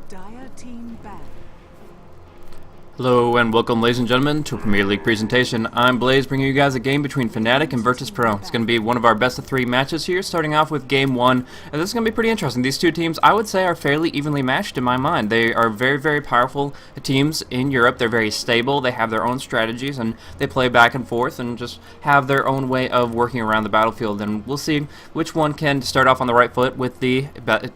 Dire team back. Hello and welcome, ladies and gentlemen, to a Premier League presentation. I'm Blaze, bringing you guys a game between Fnatic and Virtus.Pro. It's going to be one of our best of 3 matches here, starting off with Game 1. And this is going to be pretty interesting. These two teams, I would say, are fairly evenly matched in my mind. They are very, very powerful teams in Europe. They're very stable. They have their own strategies, and they play back and forth and just have their own way of working around the battlefield. And we'll see which one can start off on the right foot with the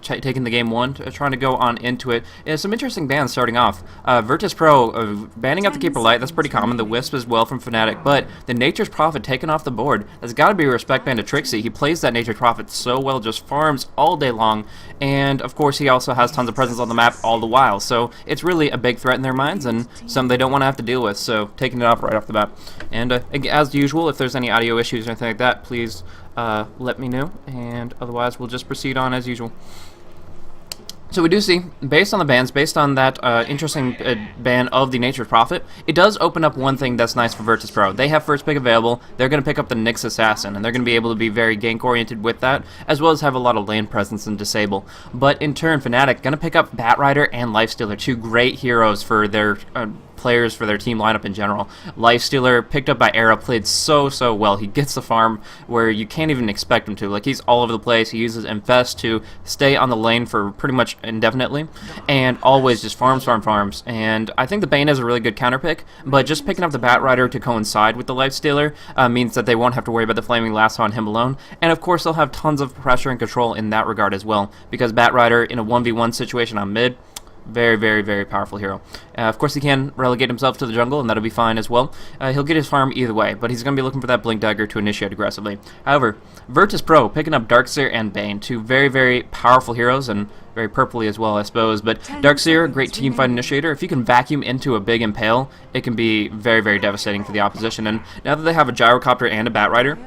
taking the Game 1, trying to go on into it. Some interesting bans starting off. Virtus.Pro banning out the Keeper Light, that's pretty common. The Wisp as well from Fnatic, but the Nature's Prophet taken off the board. That's got to be a respect ban to Trixie. He plays that Nature's Prophet so well, just farms all day long, and of course he also has tons of presence on the map all the while, so it's really a big threat in their minds and something they don't want to have to deal with, so taking it off right off the bat. And as usual, if there's any audio issues or anything like that, please let me know, and otherwise we'll just proceed on as usual. So we do see, based on the bans, based on that interesting ban of the Nature's Prophet, it does open up one thing that's nice for Virtus.Pro. They have first pick available, they're going to pick up the Nyx Assassin, and they're going to be able to be very gank-oriented with that, as well as have a lot of lane presence and disable. But in turn, Fnatic going to pick up Batrider and Lifestealer, two great heroes for their players for their team lineup in general. Lifestealer, picked up by Era, played so well. He gets the farm where you can't even expect him to. Like, he's all over the place. He uses Infest to stay on the lane for pretty much indefinitely, and always just farms. And I think the Bane is a really good counter pick, but just picking up the Batrider to coincide with the Lifestealer means that they won't have to worry about the Flaming Lasso on him alone, and of course they'll have tons of pressure and control in that regard as well, because Batrider in a 1v1 situation on mid, very powerful hero. Of course, he can relegate himself to the jungle, and that'll be fine as well. He'll get his farm either way, but he's going to be looking for that Blink Dagger to initiate aggressively. However, Virtus.Pro picking up Darkseer and Bane, two very powerful heroes, and very purpley as well, I suppose. But Darkseer, great teamfight initiator. If you can vacuum into a big Impale, it can be very devastating for the opposition. And now that they have a Gyrocopter and a Batrider,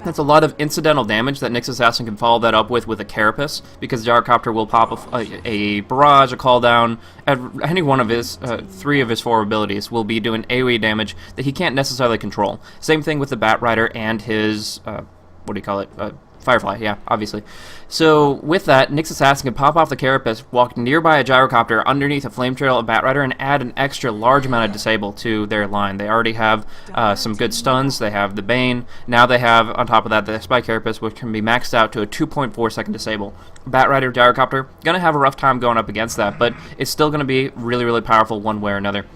that's a lot of incidental damage that Nyx Assassin can follow that up with a Carapace, because Gyrocopter will pop a Barrage, a Call Down, any one of his 3 of his 4 abilities will be doing AoE damage that he can't necessarily control. Same thing with the Batrider and his, what do you call it, Firefly, yeah, obviously. So with that, Nyx Assassin can pop off the Carapace, walk nearby a Gyrocopter underneath a Flame Trail of Batrider, and add an extra large amount of disable to their line. They already have some good stuns, they have the Bane, now they have, on top of that, the Spike Carapace, which can be maxed out to a 2.4 second disable. Batrider, Gyrocopter, gonna have a rough time going up against that, but it's still gonna be really powerful one way or another.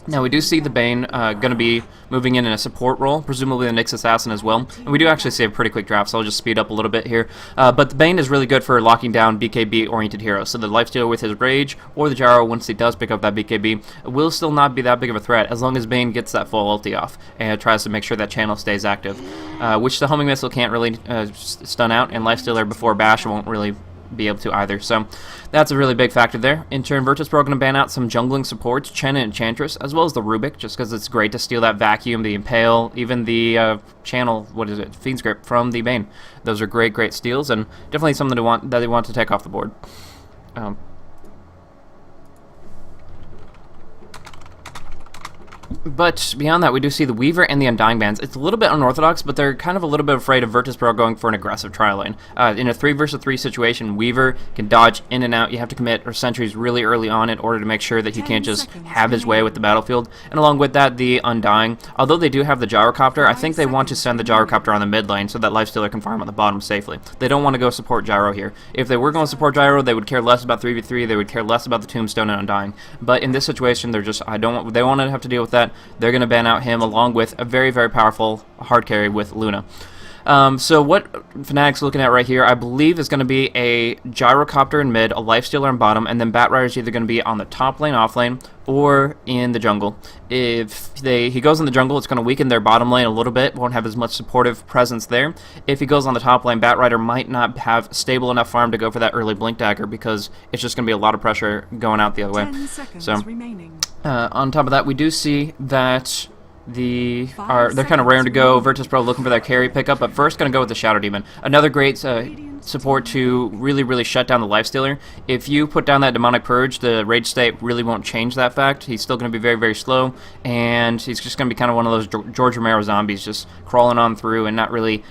Now, we do see the Bane going to be moving in a support role, presumably the Nyx Assassin as well. And we do actually see a pretty quick draft, so I'll just speed up a little bit here. But the Bane is really good for locking down BKB-oriented heroes. So the Lifestealer with his Rage, or the Gyro, once he does pick up that BKB, will still not be that big of a threat, as long as Bane gets that full ulti off, and tries to make sure that channel stays active. Which the Homing Missile can't really stun out, and Lifestealer before Bash won't really be able to either, so that's a really big factor there. In turn, Virtus.Pro going to ban out some jungling supports, Chen and Enchantress, as well as the Rubik, just because it's great to steal that Vacuum, the Impale, even the channel, what is it, Fiend's Grip from the Bane. Those are great steals, and definitely something that they want to take off the board. But beyond that, we do see the Weaver and the Undying bans. It's a little bit unorthodox, but they're kind of a little bit afraid of Virtus.Pro going for an aggressive trial lane. In a 3 versus 3 situation, Weaver can dodge in and out. You have to commit sentries really early on in order to make sure that he can't just have his way with the battlefield. And along with that, the Undying, although they do have the Gyrocopter, I think they want to send the Gyrocopter on the mid lane so that Lifestealer can farm on the bottom safely. They don't want to go support Gyro here. If they were going to support Gyro, they would care less about 3v3, they would care less about the Tombstone and Undying. But in this situation, they're just, they want to have to deal with that. They're going to ban out him along with a very powerful hard carry with Luna. So what Fnatic's looking at right here, I believe, is going to be a Gyrocopter in mid, a Lifestealer in bottom, and then Batrider is either going to be on the top lane, off lane, or in the jungle. If he goes in the jungle, it's going to weaken their bottom lane a little bit, won't have as much supportive presence there. If he goes on the top lane, Batrider might not have stable enough farm to go for that early Blink Dagger, because it's just going to be a lot of pressure going out the other way. So, on top of that, we do see that they're kind of raring to go. Virtus.Pro looking for their carry pickup, but first going to go with the Shadow Demon. Another great support to really shut down the Lifestealer. If you put down that Demonic Purge, the Rage State really won't change that fact. He's still going to be very slow, and he's just going to be kind of one of those George Romero zombies, just crawling on through and not really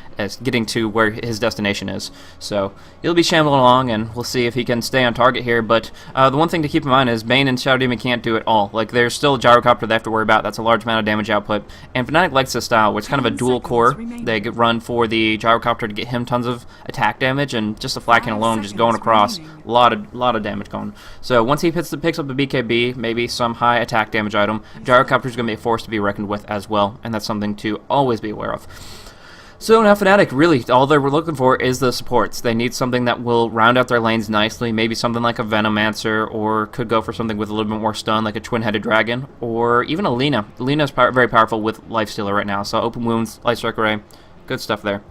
getting to where his destination is. So he'll be shambling along, and we'll see if he can stay on target here. But the one thing to keep in mind is Bane and Shadow Demon can't do it all. Like, there's still a Gyrocopter they have to worry about. That's a large amount of damage output. And Fnatic likes this style, where it's kind of a dual core. They run for the Gyrocopter to get him tons of attack damage, and just the Flat Cannon alone just going across, a lot of damage going. So once he picks up the BKB, maybe some high attack damage item, Gyrocopter is going to be a force to be reckoned with as well, and that's something to always be aware of. So now Fnatic, really, all they're looking for is the supports. They need something that will round out their lanes nicely, maybe something like a Venomancer, or could go for something with a little bit more stun, like a Twin-Headed Dragon, or even a Lina. Lina's very powerful with Lifestealer right now, so Open Wounds, Light Strike Array, good stuff there.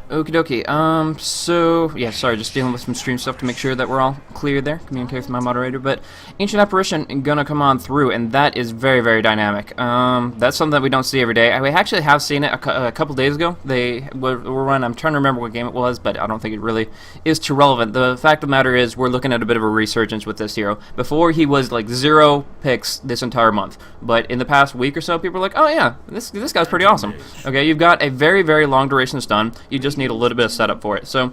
Okie dokie, so, yeah, sorry, just dealing with some stream stuff to make sure that we're all clear there, communicate with my moderator, but Ancient Apparition gonna come on through, and that is very dynamic. That's something that we don't see every day. We actually have seen it a couple days ago. They were run, I'm trying to remember what game it was, but I don't think it really is too relevant. The fact of the matter is, we're looking at a bit of a resurgence with this hero. Before, he was like 0 picks this entire month, but in the past week or so, people were like, oh yeah, this guy's pretty awesome. Okay, you've got a very long duration stun, you just need a little bit of setup for it. So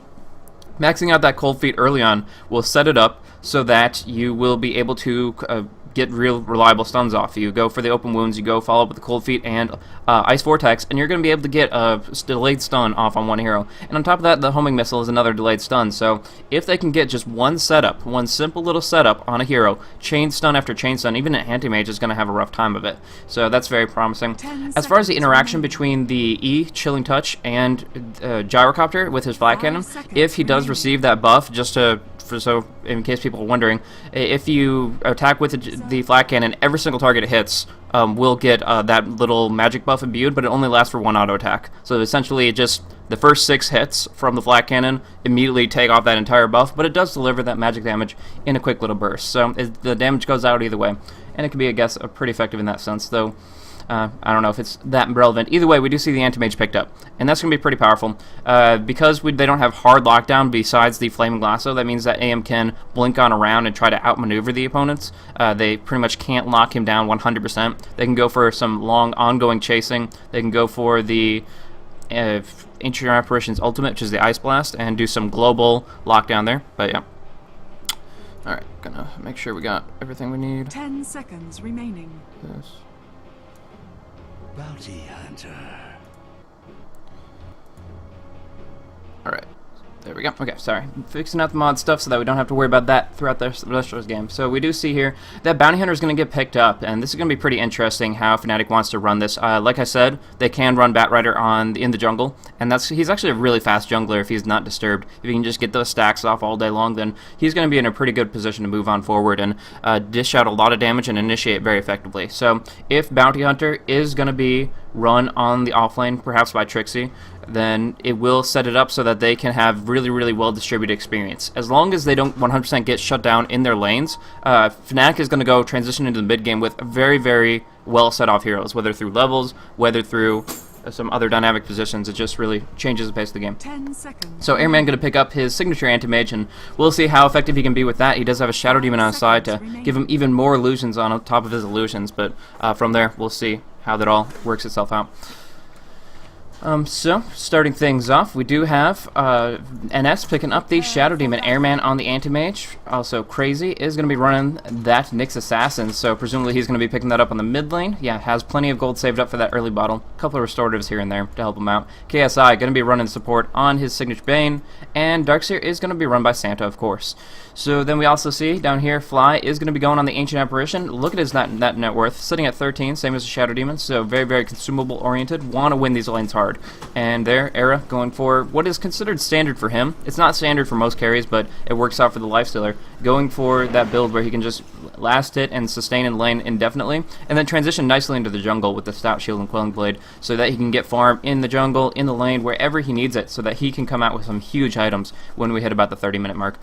maxing out that Cold Feet early on will set it up so that you will be able to get real reliable stuns off. You go for the Open Wounds, you go follow up with the Cold Feet and Ice Vortex, and you're going to be able to get a delayed stun off on one hero. And on top of that, the Homing Missile is another delayed stun. So if they can get just one setup, one simple little setup on a hero, chain stun after chain stun, even an Anti-Mage is going to have a rough time of it. So that's very promising. As far as the interaction between the E, Chilling Touch, and Gyrocopter with his Flat Cannon, if he does receive that buff, just to so in case people are wondering, if you attack with the Flat Cannon, every single target it hits will get that little magic buff imbued, but it only lasts for one auto attack. So essentially, it just the first 6 hits from the Flat Cannon immediately take off that entire buff, but it does deliver that magic damage in a quick little burst. So the damage goes out either way, and it can be, I guess, pretty effective in that sense, though. I don't know if it's that relevant. Either way, we do see the Anti-Mage picked up, and that's going to be pretty powerful. Because they don't have hard lockdown besides the Flaming Lasso, that means that AM can blink on around and try to outmaneuver the opponents. They pretty much can't lock him down 100%. They can go for some long, ongoing chasing. They can go for the Ancient Apparition's ultimate, which is the Ice Blast, and do some global lockdown there. But yeah. Alright, gonna make sure we got everything we need. 10 seconds remaining. Yes. Bounty Hunter. Alright. There we go. Okay, sorry. Fixing out the mod stuff so that we don't have to worry about that throughout the rest of this game. So we do see here that Bounty Hunter is going to get picked up, and this is going to be pretty interesting how Fnatic wants to run this. Like I said, they can run Batrider in the jungle, and he's actually a really fast jungler if he's not disturbed. If he can just get those stacks off all day long, then he's going to be in a pretty good position to move on forward and dish out a lot of damage and initiate very effectively. So if Bounty Hunter is going to be run on the offlane, perhaps by Trixie, then it will set it up so that they can have really well distributed experience. As long as they don't 100% get shut down in their lanes, Fnatic is going to go transition into the mid game with very well set off heroes, whether through levels, whether through some other dynamic positions. It just really changes the pace of the game. 10 seconds. So Airman going to pick up his signature Anti-Mage, and we'll see how effective he can be with that. He does have a Shadow Demon on his side to give him even more illusions on top of his illusions, but from there we'll see how that all works itself out. So, starting things off, we do have NS picking up the Shadow Demon Airman on the Anti-Mage. Also, Crazy is going to be running that Nyx Assassin, so presumably he's going to be picking that up on the mid lane. Yeah, has plenty of gold saved up for that early bottle. A couple of restoratives here and there to help him out. KSI going to be running support on his signature Bane, and Darkseer is going to be run by Santa, of course. So then we also see down here, Fly is going to be going on the Ancient Apparition. Look at his net worth, sitting at 13, same as the Shadow Demon, so very consumable oriented. Want to win these lanes hard. And there, Era going for what is considered standard for him. It's not standard for most carries, but it works out for the Lifestealer. Going for that build where he can just last hit and sustain in lane indefinitely, and then transition nicely into the jungle with the Stout Shield and Quelling Blade so that he can get farm in the jungle, in the lane, wherever he needs it, so that he can come out with some huge items when we hit about the 30-minute mark.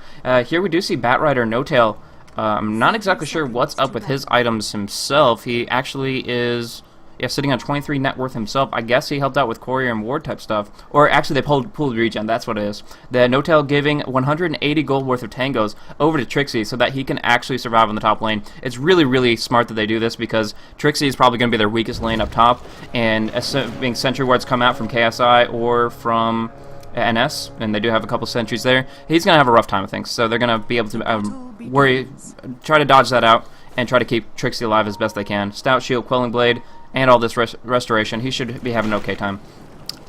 Here we do see Batrider No Tail. I'm not exactly sure what's up with his items himself. He actually is... yeah, sitting on 23 net worth himself. I guess he helped out with courier and ward type stuff. Or actually they pooled regen, that's what it is. The No-Tail giving 180 gold worth of tangos over to Trixie so that he can actually survive on the top lane. It's really, really smart that they do this because Trixie is probably going to be their weakest lane up top. And being sentry wards come out from KSI or from NS, and they do have a couple sentries there, he's going to have a rough time of things. So they're going to be able to try to dodge that out and try to keep Trixie alive as best they can. Stout Shield, Quelling Blade, and all this restoration, he should be having an okay time.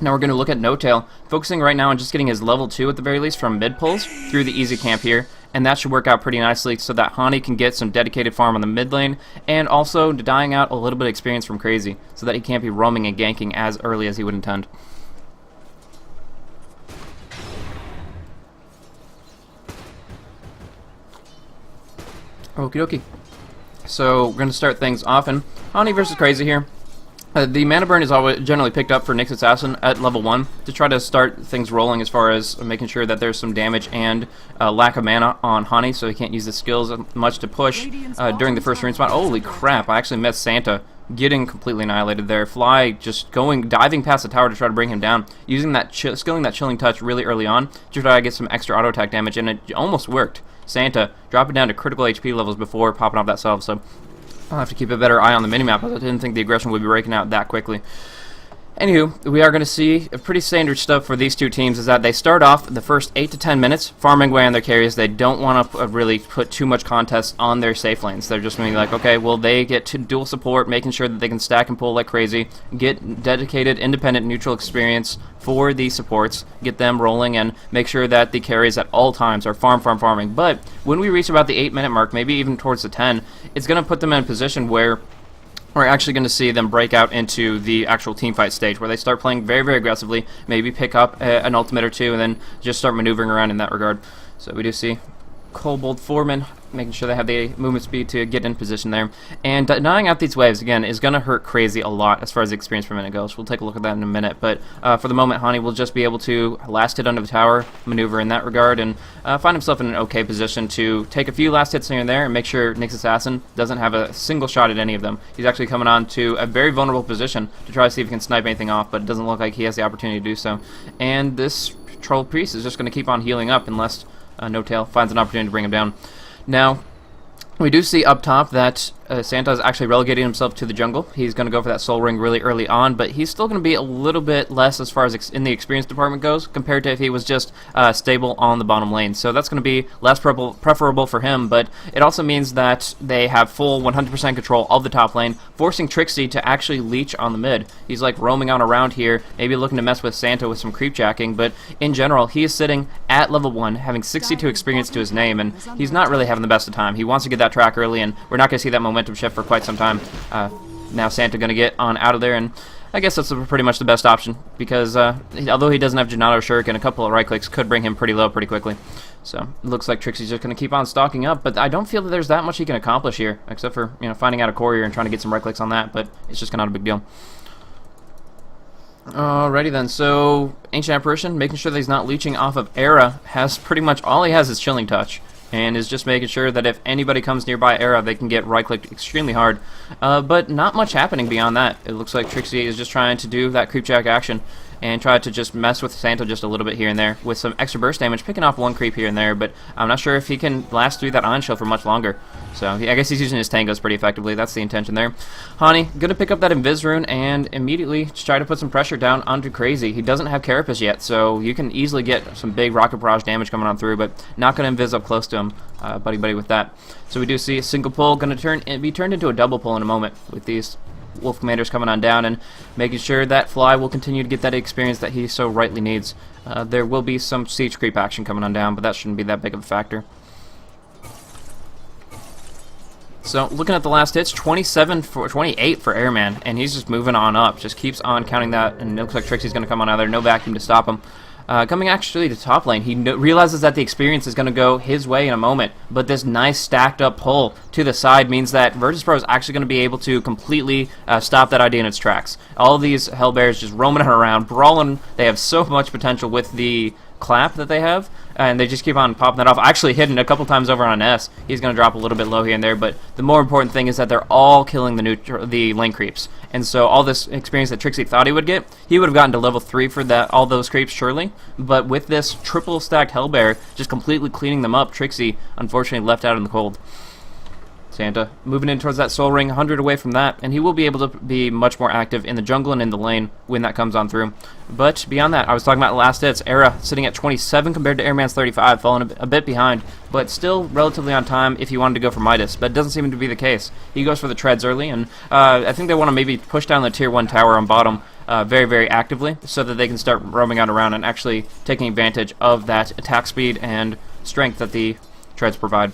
Now we're going to look at No-Tail, focusing right now on just getting his level 2 at the very least from mid pulls through the easy camp here, and that should work out pretty nicely so that Hani can get some dedicated farm on the mid lane, and also dying out a little bit of experience from Crazy, so that he can't be roaming and ganking as early as he would intend. Okie dokie. So we're going to start things off, and Hani versus Crazy here. The mana burn is always generally picked up for Nyx Assassin at level 1 to try to start things rolling as far as making sure that there's some damage and lack of mana on Hani, so he can't use the skills much to push during the first rune spot. Holy crap, I actually missed Santa getting completely annihilated there. Fly just diving past the tower to try to bring him down, using that skilling that chilling touch really early on to try to get some extra auto attack damage, and it almost worked. Santa dropping down to critical HP levels before popping off that salve, so I'll have to keep a better eye on the minimap, but I didn't think the aggression would be breaking out that quickly. Anywho, we are going to see a pretty standard stuff for these two teams is that they start off the first 8 to 10 minutes farming away on their carries. They don't want to really put too much contest on their safe lanes. They're just going to be like, okay, well, they get to dual support, making sure that they can stack and pull like crazy, get dedicated, independent, neutral experience for the supports, get them rolling, and make sure that the carries at all times are farming. But when we reach about the 8-minute mark, maybe even towards the 10, it's going to put them in a position where we're actually going to see them break out into the actual teamfight stage, where they start playing very, very aggressively, maybe pick up an ultimate or two, and then just start maneuvering around in that regard. So we do see Kobold Foreman making sure they have the movement speed to get in position there. And denying out these waves, again, is going to hurt Crazy a lot as far as the experience per minute goes. We'll take a look at that in a minute. But for the moment, Hani will just be able to last hit under the tower, maneuver in that regard, and find himself in an okay position to take a few last hits here and there and make sure Nyx Assassin doesn't have a single shot at any of them. He's actually coming on to a very vulnerable position to try to see if he can snipe anything off, but it doesn't look like he has the opportunity to do so. And this Troll Priest is just going to keep on healing up unless No-Tail finds an opportunity to bring him down. Now, we do see up top that Santa is actually relegating himself to the jungle. He's going to go for that soul ring really early on, but he's still going to be a little bit less as far as in the experience department goes compared to if he was just stable on the bottom lane. So that's going to be less preferable for him, but it also means that they have full 100% control of the top lane, forcing Trixie to actually leech on the mid. He's like roaming on around here, maybe looking to mess with Santa with some creep jacking, but in general, he is sitting at level 1, having 62 experience to his name, and he's not really having the best of time. He wants to get that track early, and we're not going to see that momentum shift for quite some time. Now Santa going to get on out of there, and I guess that's pretty much the best option, because although he doesn't have Janado Shuriken, a couple of right clicks could bring him pretty low pretty quickly. So it looks like Trixie's just going to keep on stalking up, but I don't feel that there's that much he can accomplish here, except for finding out a courier and trying to get some right clicks on that, but it's just not a big deal. Alrighty then, so Ancient Apparition, making sure that he's not leeching off of Era, has pretty much all he has is Chilling Touch, and is just making sure that if anybody comes nearby Era, they can get right-clicked extremely hard. But not much happening beyond that. It looks like Trixie is just trying to do that creep jack action and try to just mess with Santa just a little bit here and there with some extra burst damage, picking off one creep here and there, but I'm not sure if he can last through that Ion Shell for much longer. So I guess he's using his tangos pretty effectively. That's the intention there. Hani gonna pick up that Invis Rune and immediately try to put some pressure down onto Crazy. He doesn't have Carapace yet, so you can easily get some big Rocket Barrage damage coming on through, but not gonna Invis up close to him, buddy with that. So we do see a single pull gonna be turned into a double pull in a moment with these Wolf Commanders coming on down and making sure that Fly will continue to get that experience that he so rightly needs. There will be some siege creep action coming on down, but that shouldn't be that big of a factor. So looking at the last hits, 28 for Airman, and he's just moving on up. Just keeps on counting that, and it looks like Trixie's going to come on out there. No vacuum to stop him. Coming actually to top lane, he realizes that the experience is going to go his way in a moment, but this nice stacked up pull to the side means that Virtus.Pro is actually going to be able to completely stop that idea in its tracks. All of these Hellbears just roaming around, brawling. They have so much potential with the clap that they have, and they just keep on popping that off. Actually hitting a couple times over on S. He's going to drop a little bit low here and there, but the more important thing is that they're all killing the lane creeps. And so all this experience that Trixie thought he would get, he would have gotten to level 3 for all those creeps surely, but with this triple stacked Hellbear just completely cleaning them up, Trixie unfortunately left out in the cold. Santa moving in towards that soul ring, 100 away from that, and he will be able to be much more active in the jungle and in the lane when that comes on through. But beyond that, I was talking about last hits. Era sitting at 27 compared to Airman's 35, falling a bit behind, but still relatively on time if he wanted to go for Midas, but it doesn't seem to be the case. He goes for the treads early, and I think they want to maybe push down the tier 1 tower on bottom very, very actively so that they can start roaming out around and actually taking advantage of that attack speed and strength that the treads provide.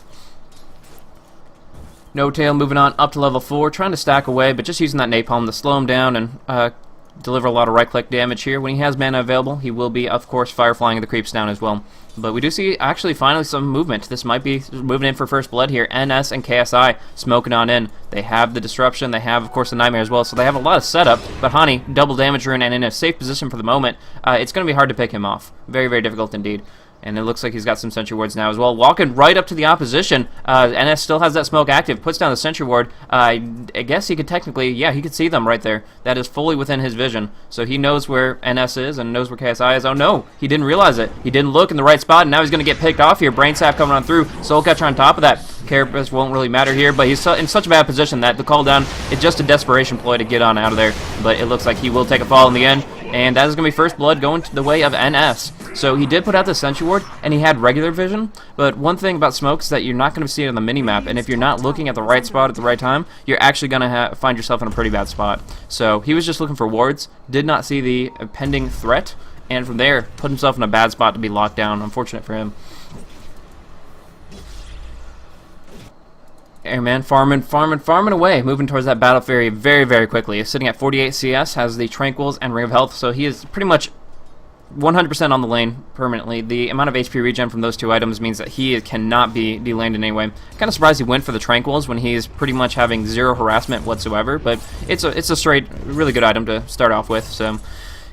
No Tail moving on up to level 4, trying to stack away, but just using that napalm to slow him down and deliver a lot of right-click damage here. When he has mana available, he will be, of course, fireflying the creeps down as well. But we do see, actually, finally some movement. This might be moving in for first blood here. NS and KSI smoking on in. They have the disruption. They have, of course, the nightmare as well. So they have a lot of setup. But Hani, double damage rune and in a safe position for the moment. It's going to be hard to pick him off. Very, very difficult indeed. And it looks like he's got some sentry wards now as well. Walking right up to the opposition. NS still has that smoke active. Puts down the sentry ward. I guess he could technically, yeah, he could see them right there. That is fully within his vision. So he knows where NS is and knows where KSI is. Oh no, he didn't realize it. He didn't look in the right spot, and now he's going to get picked off here. Brain Sap coming on through. Soul Catcher on top of that. Carapace won't really matter here, but he's in such a bad position that the call down is just a desperation ploy to get on out of there. But it looks like he will take a fall in the end. And that is going to be first blood going to the way of NS. So he did put out the sentry ward, and he had regular vision, but one thing about smoke is that you're not going to see it on the minimap, and if you're not looking at the right spot at the right time, you're actually going to find yourself in a pretty bad spot. So he was just looking for wards, did not see the pending threat, and from there, put himself in a bad spot to be locked down. Unfortunate for him. Airman farming away, moving towards that Battle Fury very, very quickly. He's sitting at 48 CS, has the Tranquils and Ring of Health, so he is pretty much 100% on the lane permanently. The amount of HP regen from those two items means that he cannot be delaned in any way. Kind of surprised he went for the Tranquils when he's pretty much having zero harassment whatsoever, but it's a straight, really good item to start off with, so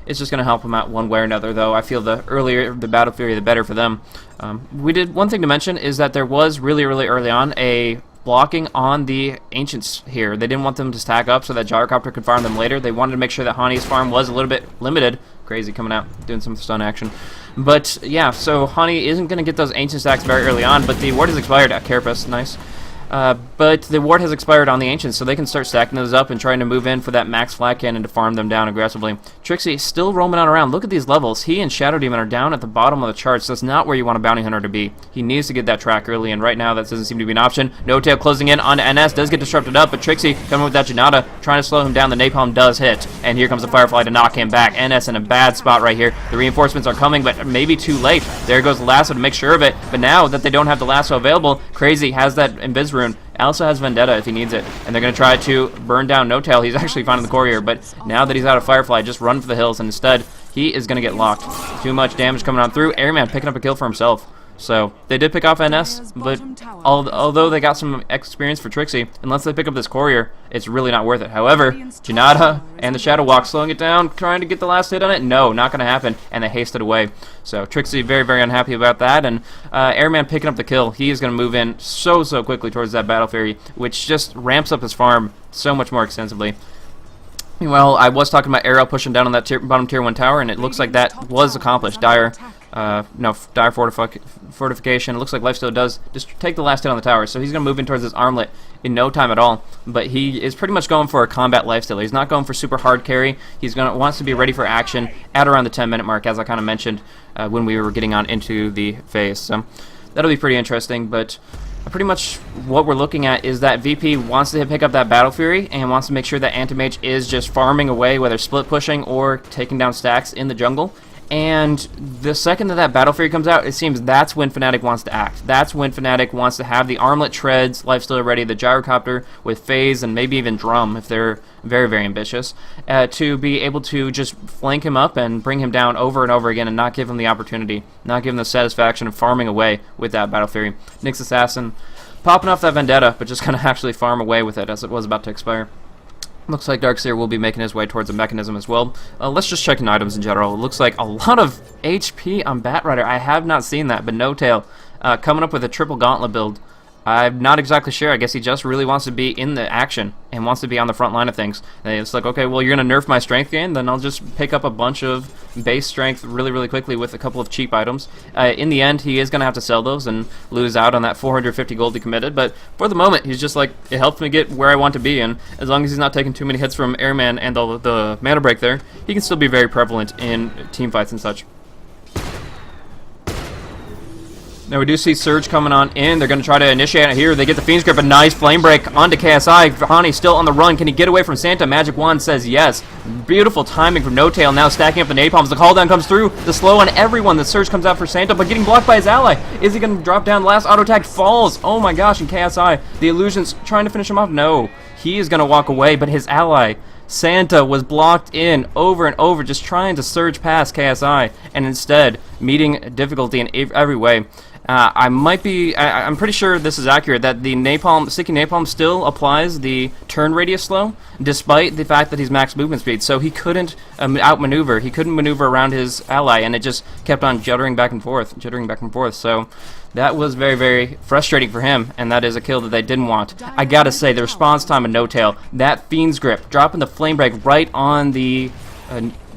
it's just going to help him out one way or another, though. I feel the earlier the Battle Fury, the better for them. One thing to mention is that there was really, really early on a blocking on the Ancients here. They didn't want them to stack up so that Gyrocopter could farm them later. They wanted to make sure that Hani's farm was a little bit limited. Crazy coming out, doing some stun action. But yeah, so Hani isn't going to get those Ancient stacks very early on, but the ward has expired at Carapace. Nice. But the ward has expired on the Ancients, so they can start stacking those up and trying to move in for that max flat cannon to farm them down aggressively. Trixie still roaming on around. Look at these levels. He and Shadow Demon are down at the bottom of the charts. That's not where you want a Bounty Hunter to be. He needs to get that track early, and right now that doesn't seem to be an option. No Tail closing in on NS. Does get disrupted up, but Trixie coming with that Janata, trying to slow him down. The Napalm does hit, and here comes the Firefly to knock him back. NS in a bad spot right here. The reinforcements are coming, but maybe too late. There goes the lasso to make sure of it, but now that they don't have the lasso available, Crazy has that Invis rune. Also has Vendetta if he needs it, and they're going to try to burn down No Tail. He's actually finding the core here, but now that he's out of Firefly, just run for the hills, and instead, he is going to get locked. Too much damage coming on through. Airman picking up a kill for himself. So, they did pick off NS, but although they got some experience for Trixie, unless they pick up this courier, it's really not worth it. However, Janata and the Shadow Walk slowing it down, trying to get the last hit on it. No, not going to happen, and they hasted away. So, Trixie very, very unhappy about that, and Airman picking up the kill. He is going to move in so quickly towards that Battle Fury, which just ramps up his farm so much more extensively. Well, I was talking about Arrow pushing down on that bottom tier 1 tower, and it looks like that was accomplished. Dire fortification. It looks like Lifesteal does just take the last hit on the tower, so he's going to move in towards this armlet in no time at all. But he is pretty much going for a combat lifesteal. He's not going for super hard carry. He's wants to be ready for action at around the 10-minute mark, as I kind of mentioned when we were getting on into the phase. So that'll be pretty interesting, but pretty much what we're looking at is that VP wants to pick up that Battle Fury and wants to make sure that Anti-Mage is just farming away, whether split pushing or taking down stacks in the jungle. And the second that Battle Fury comes out, it seems that's when Fnatic wants to act. That's when Fnatic wants to have the armlet treads, lifesteal ready, the gyrocopter with phase and maybe even drum if they're very, very ambitious, to be able to just flank him up and bring him down over and over again and not give him the opportunity, not give him the satisfaction of farming away with that Battle Fury. Nyx Assassin popping off that Vendetta, but just kind of actually farm away with it as it was about to expire. Looks like Darkseer will be making his way towards a mechanism as well. Let's just check in items in general. It looks like a lot of HP on Batrider. I have not seen that, but No Tail coming up with a triple gauntlet build. I'm not exactly sure. I guess he just really wants to be in the action and wants to be on the front line of things. And it's like, okay, well, you're going to nerf my strength gain, then I'll just pick up a bunch of base strength really, really quickly with a couple of cheap items. In the end, he is going to have to sell those and lose out on that 450 gold he committed. But for the moment, he's just like, it helps me get where I want to be. And as long as he's not taking too many hits from Airman and the mana break there, he can still be very prevalent in team fights and such. Now we do see Surge coming on in. They're going to try to initiate it here. They get the Fiend's Grip, a nice Flame Break onto KSI. Hani still on the run. Can he get away from Santa? Magic Wand says yes. Beautiful timing from No Tail. Now stacking up the napalms. The call down comes through. The slow on everyone. The Surge comes out for Santa, but getting blocked by his ally. Is he going to drop down? Last auto attack falls. Oh my gosh, and KSI. The Illusion's trying to finish him off. No. He is going to walk away, but his ally Santa was blocked in over and over, just trying to surge past KSI, and instead meeting difficulty in every way. I'm pretty sure this is accurate, that the sticky napalm still applies the turn radius slow, despite the fact that he's max movement speed. So he couldn't outmaneuver, he couldn't maneuver around his ally, and it just kept on jittering back and forth. So that was very, very frustrating for him, and that is a kill that they didn't want. I gotta say, the response time of No Tail, that Fiend's Grip, dropping the Flame Break right on the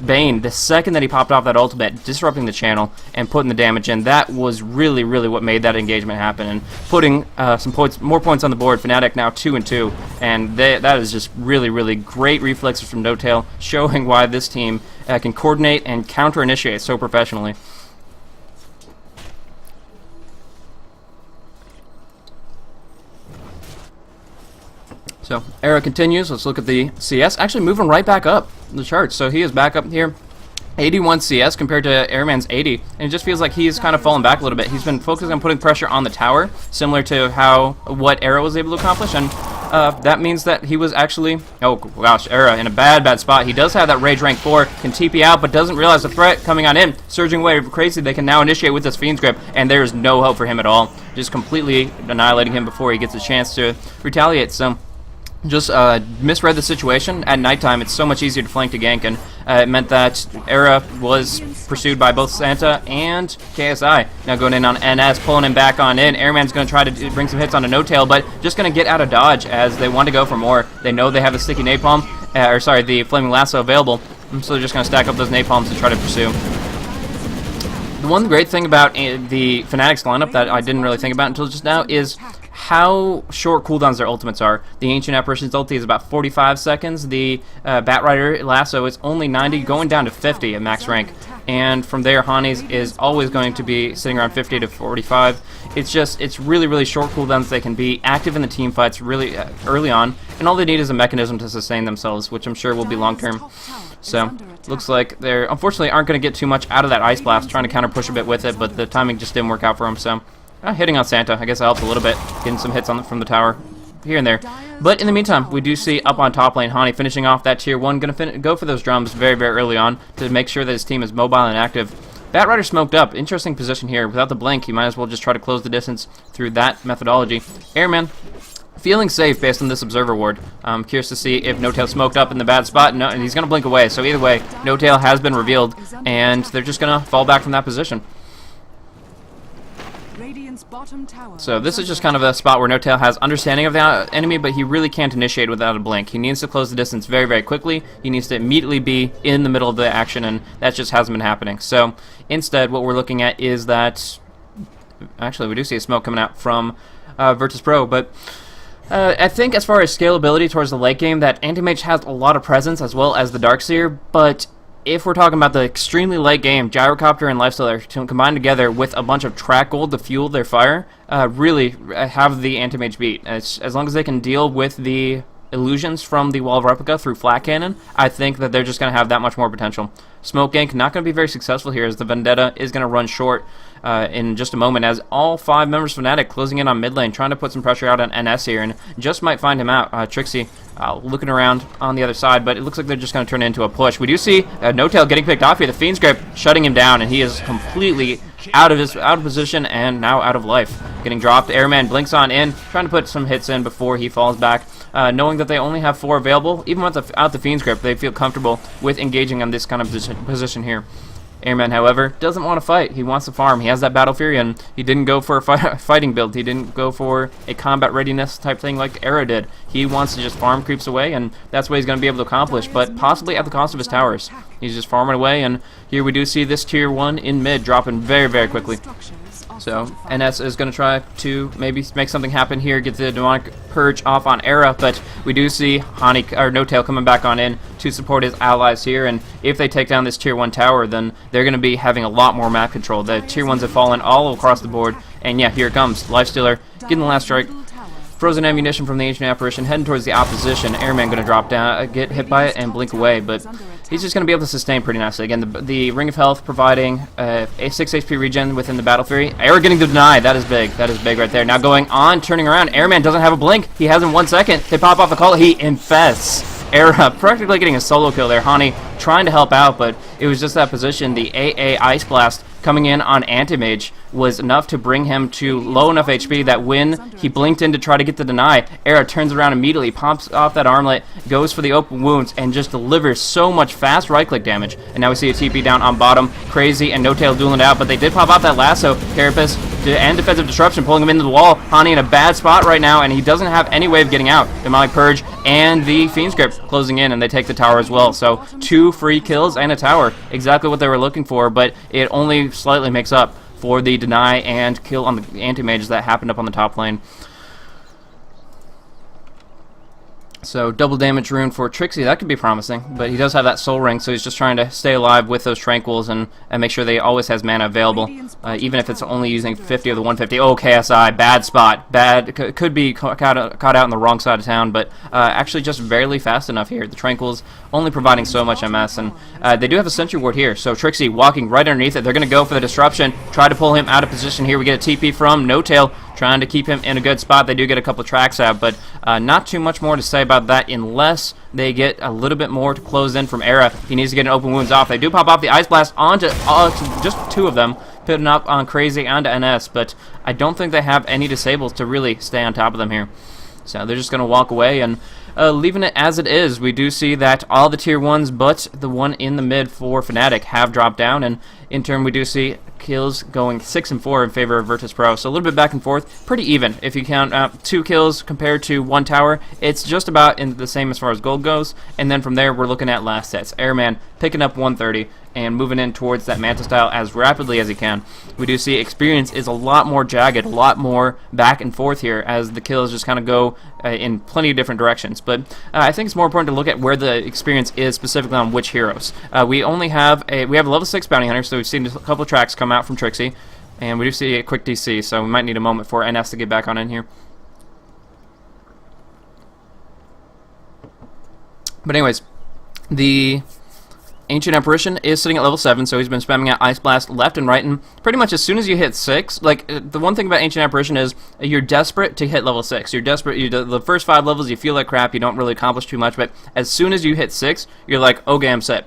Bane, the second that he popped off that ultimate, disrupting the channel and putting the damage in, that was really, really what made that engagement happen, and putting more points on the board. Fnatic now 2-2, and that is just really, really great reflexes from No Tail, showing why this team can coordinate and counter-initiate so professionally. So, Era continues. Let's look at the CS. Actually moving right back up the charts. So he is back up here. 81 CS compared to Airman's 80. And it just feels like he's kind of fallen back a little bit. He's been focusing on putting pressure on the tower, similar to what Era was able to accomplish. And that means that he was actually, oh gosh, Era in a bad spot. He does have that Rage rank 4, can TP out, but doesn't realize the threat coming on in. Surging away crazy, they can now initiate with this Fiend's Grip, and there is no hope for him at all. Just completely annihilating him before he gets a chance to retaliate. So just misread the situation. At nighttime, it's so much easier to flank to gank, and it meant that Era was pursued by both Santa and KSI. Now going in on NS, pulling him back on in. Airman's going to try to bring some hits on a No Tail, but just going to get out of dodge as they want to go for more. They know they have the sticky napalm, the Flaming Lasso available, so they're just going to stack up those napalms to try to pursue. The one great thing about the Fnatic's lineup that I didn't really think about until just now is how short cooldowns their ultimates are. The Ancient Apparition's ulti is about 45 seconds. The Batrider Lasso is only 90, going down to 50 at max rank. And from there, Hani's is always going to be sitting around 50 to 45. It's really, really short cooldowns. They can be active in the team fights really early on, and all they need is a mechanism to sustain themselves, which I'm sure will be long-term. So, looks like they unfortunately aren't going to get too much out of that Ice Blast, trying to counter-push a bit with it, but the timing just didn't work out for them, so hitting on Santa, I guess that helps a little bit, getting some hits from the tower here and there. But in the meantime, we do see up on top lane, Hani finishing off that tier 1, going to go for those drums very, very early on to make sure that his team is mobile and active. Batrider smoked up, interesting position here. Without the blink, he might as well just try to close the distance through that methodology. Airman feeling safe based on this observer ward. I'm curious to see if No Tail smoked up in the bad spot. No, and he's going to blink away, so either way, No Tail has been revealed, and they're just going to fall back from that position. So this is just kind of a spot where No Tail has understanding of the enemy, but he really can't initiate without a blink. He needs to close the distance very, very quickly. He needs to immediately be in the middle of the action, and that just hasn't been happening. So instead, what we're looking at is that, actually, we do see a smoke coming out from Virtus.Pro, but I think as far as scalability towards the late game, that Anti-Mage has a lot of presence as well as the Darkseer, but if we're talking about the extremely late game, Gyrocopter and Lifesteal are combined together with a bunch of track gold to fuel their fire, really have the Anti-Mage beat. As long as they can deal with the illusions from the Wall of Replica through Flat Cannon, I think that they're just going to have that much more potential. smoke gank. Not going to be very successful here as the Vendetta is going to run short in just a moment as all 5 members of Fnatic closing in on mid lane, trying to put some pressure out on NS here, and just might find him out. Trixie looking around on the other side, but it looks like they're just going to turn it into a push. We do see No-Tail getting picked off here. The Fiend's Grip shutting him down, and he is completely out of position and now out of life. Getting dropped. Airman blinks on in, trying to put some hits in before he falls back. Knowing that they only have 4 available, even without the Fiend's Grip, they feel comfortable with engaging on this kind of position here. Airman, however, doesn't want to fight. He wants to farm. He has that Battle Fury, and he didn't go for a fighting build. He didn't go for a combat readiness type thing like Era did. He wants to just farm creeps away, and that's what he's going to be able to accomplish, but possibly at the cost of his towers. He's just farming away, and here we do see this tier 1 in mid dropping very, very quickly. So NS is going to try to maybe make something happen here, get the Demonic Purge off on Era, but we do see No-Tail coming back on in to support his allies here, and if they take down this tier 1 tower, then they're going to be having a lot more map control. The tier 1s have fallen all across the board, and yeah, here it comes. Lifestealer getting the last strike. Frozen ammunition from the Ancient Apparition heading towards the opposition. Airman going to drop down, get hit by it, and blink away, but he's just going to be able to sustain pretty nicely. Again, the Ring of Health providing a 6 HP regen within the Battle Fury. Era getting the deny. That is big. That is big right there. Now going on, turning around. Airman doesn't have a blink. He has in 1 second. They pop off the call. He infests. Era practically getting a solo kill there. Hani trying to help out, but it was just that position. The AA Ice Blast coming in on Anti-Mage was enough to bring him to low enough HP that when he blinked in to try to get the deny, Era turns around immediately, pops off that armlet, goes for the open wounds, and just delivers so much fast right-click damage. And now we see a TP down on bottom. Crazy and No-Tail dueling it out, but they did pop off that lasso. Carapace and Defensive Disruption pulling him into the wall. Hani in a bad spot right now, and he doesn't have any way of getting out. Demonic Purge and the Fiend's Grip closing in, and they take the tower as well. So 2 free kills and a tower. Exactly what they were looking for, but it only slightly makes up for the deny and kill on the anti-mage that happened up on the top lane. So double damage rune for Trixie, that could be promising, but he does have that soul ring, so he's just trying to stay alive with those tranquils and make sure they always has mana available, even if it's only using 50 of the 150. Oh, KSI, bad spot, bad, could be caught out on the wrong side of town, but actually just barely fast enough here. The tranquils only providing so much MS, and they do have a sentry ward here, so Trixie walking right underneath it. They're going to go for the disruption, try to pull him out of position here. We get a TP from No-Tail, trying to keep him in a good spot. They do get a couple tracks out, but not too much more to say about that unless they get a little bit more to close in from Era. He needs to get an open wounds off. They do pop off the Ice Blast onto just 2 of them, putting up on Crazy onto NS, but I don't think they have any disables to really stay on top of them here. So they're just going to walk away and leaving it as it is. We do see that all the tier 1s but the one in the mid for Fnatic have dropped down, and in turn we do see kills going 6 and 4 in favor of Virtus.Pro. So a little bit back and forth, pretty even. If you count 2 kills compared to 1 tower, it's just about in the same as far as gold goes. And then from there, we're looking at last sets. Airman picking up 130 and moving in towards that Manta style as rapidly as he can. We do see experience is a lot more jagged, a lot more back and forth here as the kills just kind of go in plenty of different directions. But I think it's more important to look at where the experience is specifically on which heroes. We have a level 6 bounty hunter, so we've seen a couple of tracks come out from Trixie, and we do see a quick DC, so we might need a moment for NS to get back on in here. But anyways, the Ancient Apparition is sitting at level 7, so he's been spamming out Ice Blast left and right, and pretty much as soon as you hit 6, like, the one thing about Ancient Apparition is you're desperate to hit level 6. You're desperate, the first 5 levels you feel like crap, you don't really accomplish too much, but as soon as you hit 6, you're like, okay, I'm set.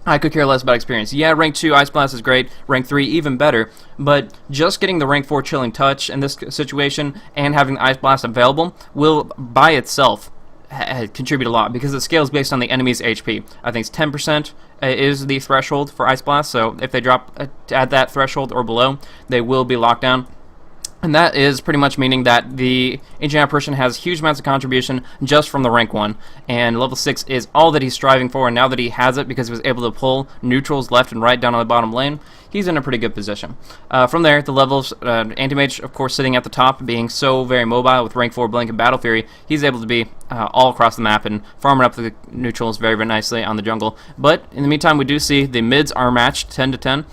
I could care less about experience. Yeah, rank 2 Ice Blast is great, rank 3 even better, but just getting the rank 4 Chilling Touch in this situation and having the Ice Blast available will by itself contribute a lot because it scales based on the enemy's HP. I think it's 10% is the threshold for Ice Blast, so if they drop at that threshold or below, they will be locked down. And that is pretty much meaning that the Ancient Apparition has huge amounts of contribution just from the rank 1, and level 6 is all that he's striving for, and now that he has it because he was able to pull neutrals left and right down on the bottom lane, he's in a pretty good position. From there, the levels, Anti-Mage, of course, sitting at the top, being so very mobile with rank 4 Blink and Battle Fury, he's able to be all across the map and farming up the neutrals very, very nicely on the jungle. But in the meantime, we do see the mids are matched 10 to 10.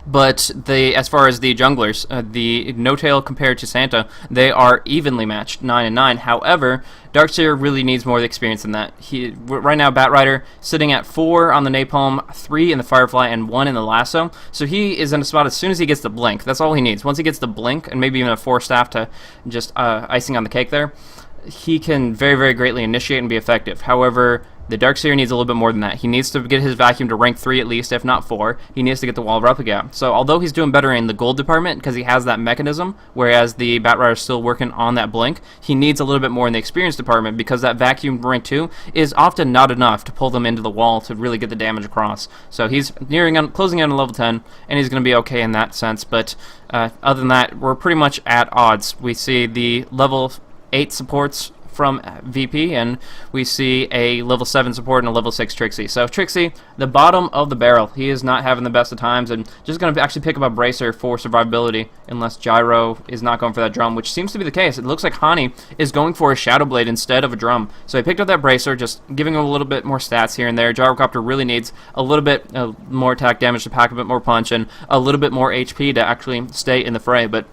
But as far as the junglers, the No-Tail compared to Santa, they are evenly matched, 9 and 9. However, Darkseer really needs more experience than that. Right now, Batrider sitting at 4 on the Napalm, 3 in the Firefly, and 1 in the Lasso. So he is in a spot as soon as he gets the Blink. That's all he needs. Once he gets the Blink, and maybe even a 4 staff to just icing on the cake there, he can very, very greatly initiate and be effective. However, the Darkseer needs a little bit more than that. He needs to get his vacuum to rank 3 at least, if not 4. He needs to get the Wall of Replica. So although he's doing better in the gold department because he has that mechanism, whereas the Batrider is still working on that Blink, he needs a little bit more in the experience department because that vacuum rank 2 is often not enough to pull them into the wall to really get the damage across. So he's closing in on level 10, and he's going to be okay in that sense. But other than that, we're pretty much at odds. We see the level 8 supports from VP, and we see a level 7 support and a level 6 Trixie. So Trixie, the bottom of the barrel. He is not having the best of times, and just going to actually pick up a Bracer for survivability unless Gyro is not going for that drum, which seems to be the case. It looks like Hani is going for a Shadow Blade instead of a drum. So he picked up that Bracer, just giving him a little bit more stats here and there. Gyrocopter really needs a little bit more attack damage to pack a bit more punch and a little bit more HP to actually stay in the fray, but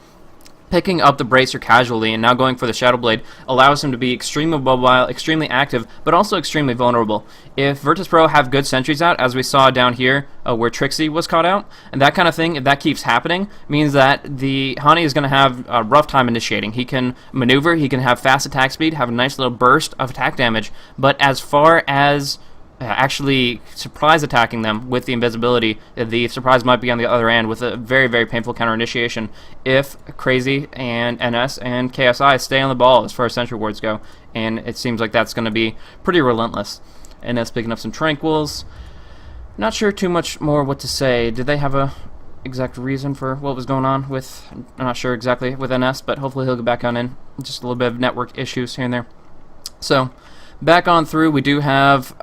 picking up the Bracer casually and now going for the Shadow Blade allows him to be extremely mobile, extremely active, but also extremely vulnerable. If Virtus.Pro have good sentries out, as we saw down here where Trixie was caught out, and that kind of thing, if that keeps happening, means that the Hani is going to have a rough time initiating. He can maneuver, he can have fast attack speed, have a nice little burst of attack damage, but as far as actually surprise attacking them with the invisibility, the surprise might be on the other end with a very, very painful counter initiation if Crazy and NS and KSI stay on the ball as far as sentry wards go, and it seems like that's going to be pretty relentless. NS picking up some Tranquils. Not sure too much more what to say. Did they have a exact reason for what was going on with, I'm not sure exactly with NS, but hopefully he'll get back on in. Just a little bit of network issues here and there. So back on through, we do have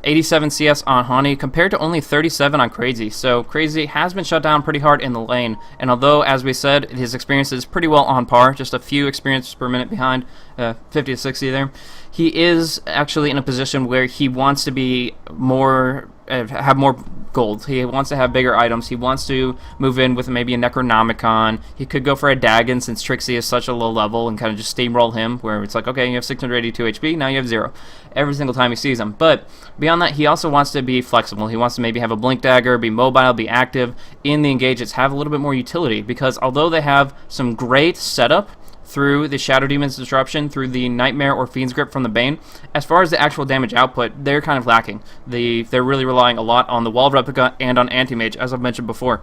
87 CS on Hani compared to only 37 on Crazy. So Crazy has been shut down pretty hard in the lane, and although, as we said, his experience is pretty well on par, just a few experiences per minute behind, 50 to 60 there, he is actually in a position where he wants to be more, have more gold. He wants to have bigger items. He wants to move in with maybe a Necronomicon. He could go for a Dagon since Trixie is such a low level and kind of just steamroll him, where it's like, okay, you have 682 HP, now you have 0 every single time he sees him. But beyond that, he also wants to be flexible. He wants to maybe have a Blink Dagger, be mobile, be active in the engagements, have a little bit more utility, because although they have some great setup through the Shadow Demon's Disruption, through the Nightmare or Fiend's Grip from the Bane, as far as the actual damage output, they're kind of lacking. They're really relying a lot on the Wall of Replica and on Anti-Mage, as I've mentioned before.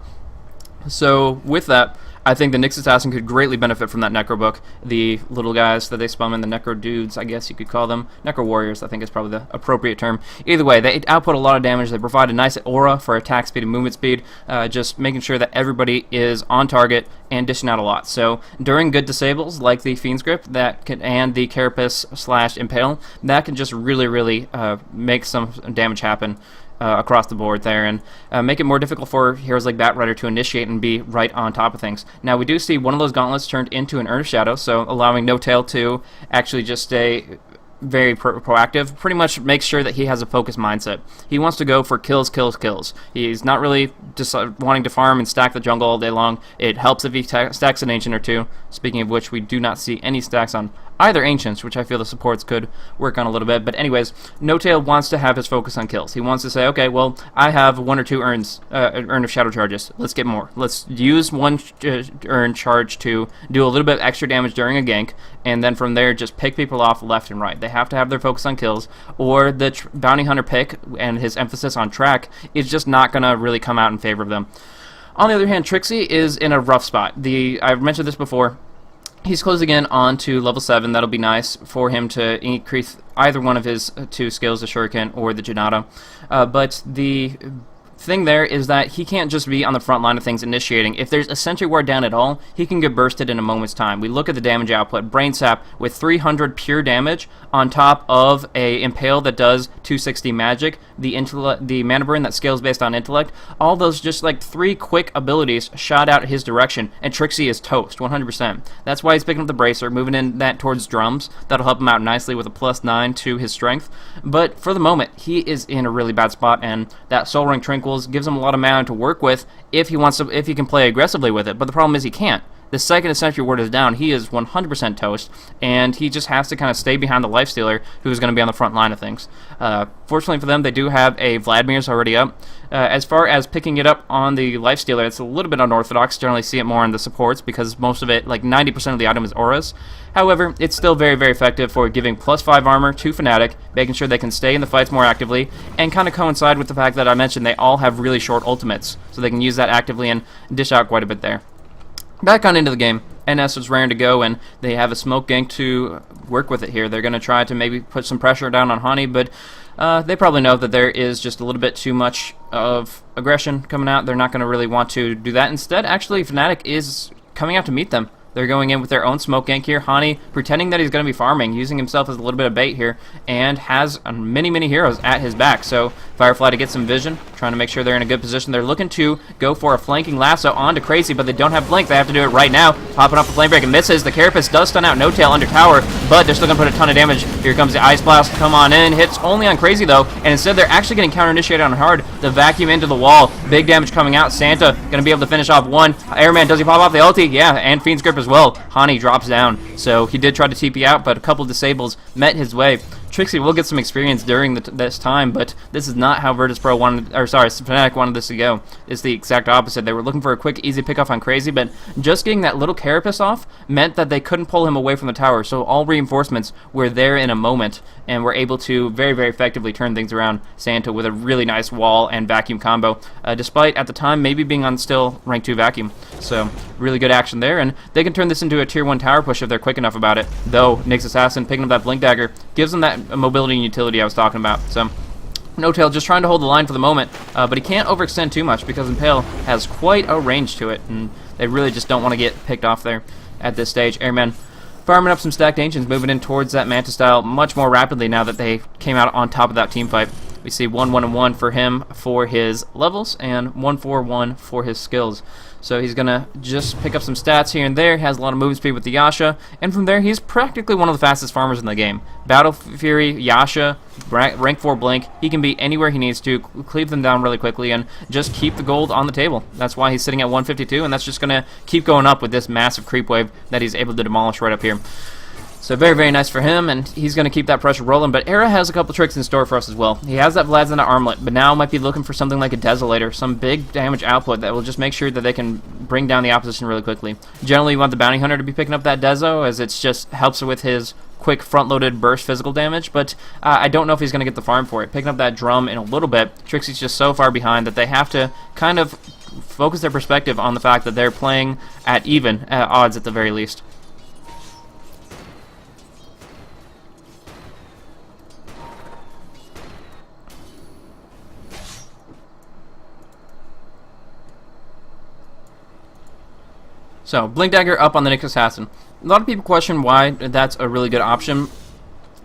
So with that, I think the Nyx Assassin could greatly benefit from that Necro book. The little guys that they spawn in, the Necro dudes, I guess you could call them. Necro warriors, I think is probably the appropriate term. Either way, they output a lot of damage. They provide a nice aura for attack speed and movement speed, just making sure that everybody is on target and dishing out a lot. So during good disables like the Fiend's Grip and the Carapace / Impale, that can just really, really make some damage happen across the board there, and make it more difficult for heroes like Batrider to initiate and be right on top of things. Now, we do see one of those gauntlets turned into an Urn of Shadow, so allowing No-Tail to actually just stay very proactive, pretty much makes sure that he has a focused mindset. He wants to go for kills, kills, kills. He's not really just wanting to farm and stack the jungle all day long. It helps if he stacks an Ancient or two. Speaking of which, we do not see any stacks on either Ancients, which I feel the supports could work on a little bit. But anyways, No-Tail wants to have his focus on kills. He wants to say, okay, well, I have 1 or 2 Urn of Shadow charges. Let's get more. Let's use 1 Urn charge to do a little bit of extra damage during a gank, and then from there just pick people off left and right. They have to have their focus on kills, or the Bounty Hunter pick and his emphasis on track is just not going to really come out in favor of them. On the other hand, Trixie is in a rough spot. I've mentioned this before. He's closing in on to level 7. That'll be nice for him to increase either one of his 2 skills, the Shuriken or the Janata. But the thing there is that he can't just be on the front line of things initiating. If there's a sentry ward down at all, he can get bursted in a moment's time. We look at the damage output. Brain Sap with 300 pure damage on top of a Impale that does 260 magic, the Mana Burn that scales based on intellect, all those just like 3 quick abilities shot out his direction, and Trixie is toast, 100%. That's why he's picking up the Bracer, moving in that towards drums. That'll help him out nicely with a +9 to his strength. But for the moment, he is in a really bad spot, and that Soul Ring Tranquil disables, gives him a lot of mana to work with if he can play aggressively with it. But the problem is he can't. The second a Sentry Ward is down, he is 100% toast, and he just has to kind of stay behind the Lifestealer, who is going to be on the front line of things. Fortunately for them, they do have a Vladimir's already up. As far as picking it up on the Lifestealer, it's a little bit unorthodox. Generally see it more on the supports, because most of it, like 90% of the item is auras. However, it's still very, very effective for giving +5 armor to Fnatic, making sure they can stay in the fights more actively, and kind of coincide with the fact that I mentioned they all have really short ultimates, so they can use that actively and dish out quite a bit there. Back on into the game, NS was raring to go, and they have a smoke gank to work with it here. They're going to try to maybe put some pressure down on Hani, but they probably know that there is just a little bit too much of aggression coming out. They're not going to really want to do that. Instead, actually, Fnatic is coming out to meet them. They're going in with their own smoke gank here. Hani pretending that he's going to be farming, using himself as a little bit of bait here, and has many, many heroes at his back. So Firefly to get some vision, trying to make sure they're in a good position. They're looking to go for a flanking lasso onto Crazy, but they don't have blink. They have to do it right now. Popping up a flame break and misses. The Carapace does stun out No Tail under tower, but they're still going to put a ton of damage. Here comes the Ice Blast. Come on in. Hits only on Crazy, though, and instead they're actually getting counter-initiated on hard. The vacuum into the wall. Big damage coming out. Santa going to be able to finish off one. Airman, does he pop off the ulti? Yeah, and Fiend's Grip as well. Hani drops down, so he did try to TP out, but a couple disables met his way. Trixie will get some experience during this time, but this is not how Virtus.Pro wanted, or sorry, Fnatic wanted this to go. It's the exact opposite. They were looking for a quick, easy pickoff on Crazy, but just getting that little Carapace off meant that they couldn't pull him away from the tower, so all reinforcements were there in a moment, and were able to very, very effectively turn things around. Santa with a really nice wall and vacuum combo, despite, at the time, maybe being on still rank 2 vacuum. So, really good action there, and they can turn this into a tier 1 tower push if they're quick enough about it, though Nyx Assassin picking up that Blink Dagger gives them that mobility and utility I was talking about. So No Tail just trying to hold the line for the moment, but he can't overextend too much because Impale has quite a range to it, and they really just don't want to get picked off there at this stage. Airmen farming up some stacked Ancients, moving in towards that Manta style much more rapidly now that they came out on top of that team fight. We see 1-1-1 for him for his levels, and 1-4-1 for his skills. So he's going to just pick up some stats here and there. He has a lot of movement speed with the Yasha, and from there he's practically one of the fastest farmers in the game. Battle Fury, Yasha, rank 4 Blink, he can be anywhere he needs to, cleave them down really quickly, and just keep the gold on the table. That's why he's sitting at 152, and that's just going to keep going up with this massive creep wave that he's able to demolish right up here. So very, very nice for him, and he's going to keep that pressure rolling, but Era has a couple tricks in store for us as well. He has that Vlad's Armlet, but now might be looking for something like a Desolator, some big damage output that will just make sure that they can bring down the opposition really quickly. Generally, you want the Bounty Hunter to be picking up that Deso, as it just helps with his quick front-loaded burst physical damage, but I don't know if he's going to get the farm for it. Picking up that Drum in a little bit, Trixie's just so far behind that they have to kind of focus their perspective on the fact that they're playing at even odds at the very least. So, Blink Dagger up on the Nyx Assassin. A lot of people question why that's a really good option.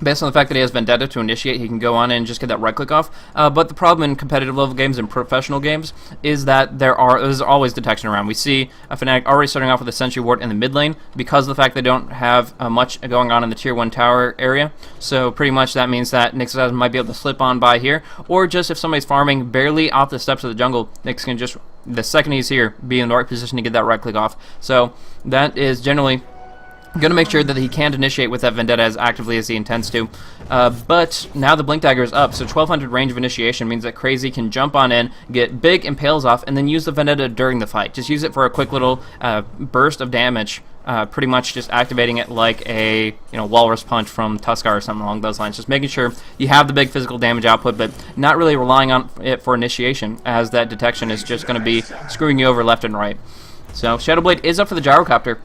Based on the fact that he has Vendetta to initiate, he can go on and just get that right click off. But the problem in competitive level games and professional games is that there's always detection around. We see a Fnatic already starting off with a Sentry Ward in the mid lane because of the fact they don't have much going on in the tier 1 tower area. So pretty much that means that Nyx Assassin might be able to slip on by here, or just if somebody's farming barely off the steps of the jungle, Nyx can just, the second he's here, be in the right position to get that right click off. So that is generally going to make sure that he can't initiate with that Vendetta as actively as he intends to. But now the Blink Dagger is up, so 1200 range of initiation means that Crazy can jump on in, get big Impales off, and then use the Vendetta during the fight. Just use it for a quick little burst of damage, pretty much just activating it like a Walrus Punch from Tuskar or something along those lines. Just making sure you have the big physical damage output, but not really relying on it for initiation, as that detection is just going to be screwing you over left and right. So Shadowblade is up for the Gyrocopter.